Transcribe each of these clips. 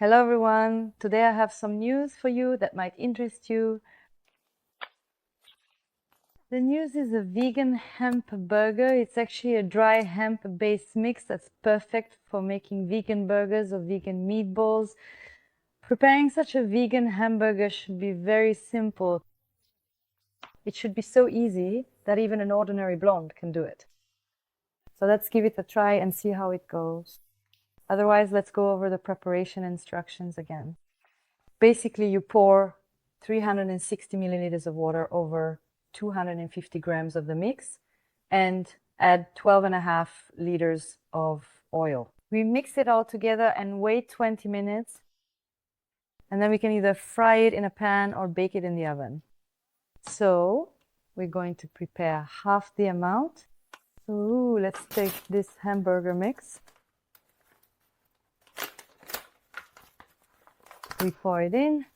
Hello everyone, today I have some news for you that might interest you. The news is a vegan hemp burger. It's actually a dry hemp-based mix that's perfect for making vegan burgers or vegan meatballs. Preparing such a vegan hamburger should be very simple. It should be so easy that even an ordinary blonde can do it. So let's give it a try and see how it goes. Otherwise, let's go over the preparation instructions again. Basically, you pour 360 milliliters of water over 250 grams of the mix and add 12.5 liters of oil. We mix it all together and wait 20 minutes, and then we can either fry it in a pan or bake it in the oven. So we're going to prepare half the amount. So let's take this hamburger mix. We pour it in.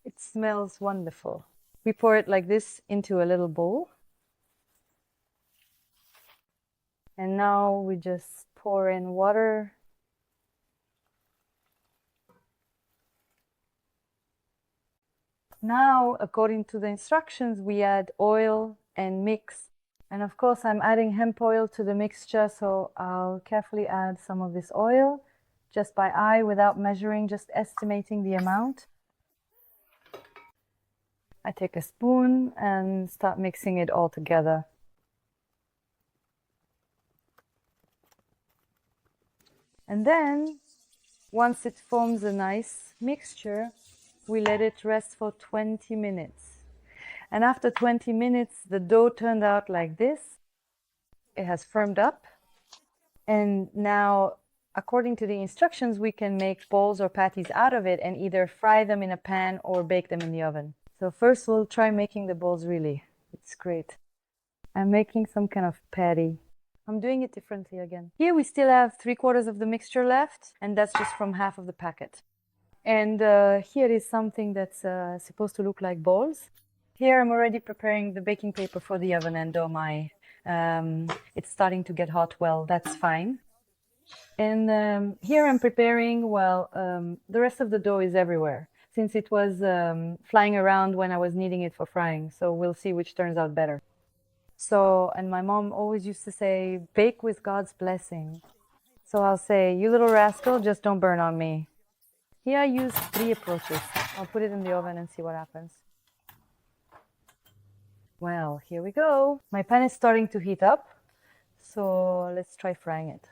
It smells wonderful. We pour it like this into a little bowl. And now we just pour in water. Now, according to the instructions, we add oil and mix. And of course, I'm adding hemp oil to the mixture, so I'll carefully add some of this oil just by eye without measuring, just estimating the amount. I take a spoon and start mixing it all together. And then, once it forms a nice mixture, we let it rest for 20 minutes. And after 20 minutes, the dough turned out like this. It has firmed up. And now, according to the instructions, we can make balls or patties out of it and either fry them in a pan or bake them in the oven. So first we'll try making the balls really. It's great. I'm making some kind of patty. I'm doing it differently again. Here we still have 3/4 of the mixture left, and that's just from half of the packet. And here is something that's supposed to look like balls. Here I'm already preparing the baking paper for the oven, and oh my, it's starting to get hot. Well, that's fine. And here I'm preparing, well, the rest of the dough is everywhere, since it was flying around when I was kneading it for frying. So we'll see which turns out better. So, and my mom always used to say, bake with God's blessing. So I'll say, you little rascal, just don't burn on me. Here I use 3 approaches. I'll put it in the oven and see what happens. Well, here we go. My pan is starting to heat up. So let's try frying it.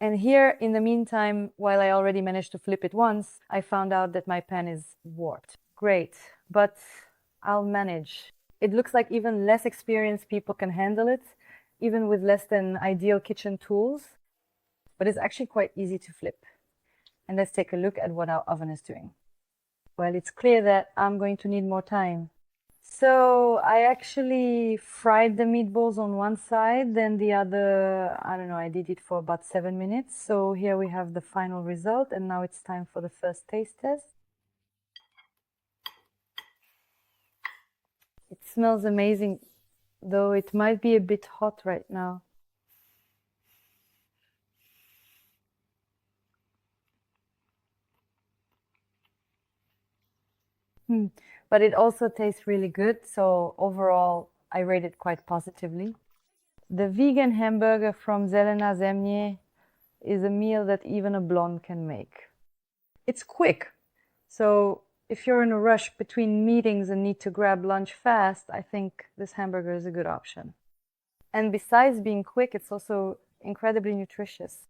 And here, in the meantime, while I already managed to flip it once, I found out that my pan is warped. Great, but I'll manage. It looks like even less experienced people can handle it, even with less than ideal kitchen tools. But it's actually quite easy to flip. And let's take a look at what our oven is doing. Well, it's clear that I'm going to need more time. So I actually fried the meatballs on one side, then the other, I don't know, I did it for about 7 minutes. So here we have the final result, and now it's time for the first taste test. It smells amazing, though it might be a bit hot right now. But it also tastes really good, so overall I rate it quite positively. The vegan hamburger from Zelena Zemlje is a meal that even a blonde can make. It's quick, so if you're in a rush between meetings and need to grab lunch fast, I think this hamburger is a good option. And besides being quick, it's also incredibly nutritious.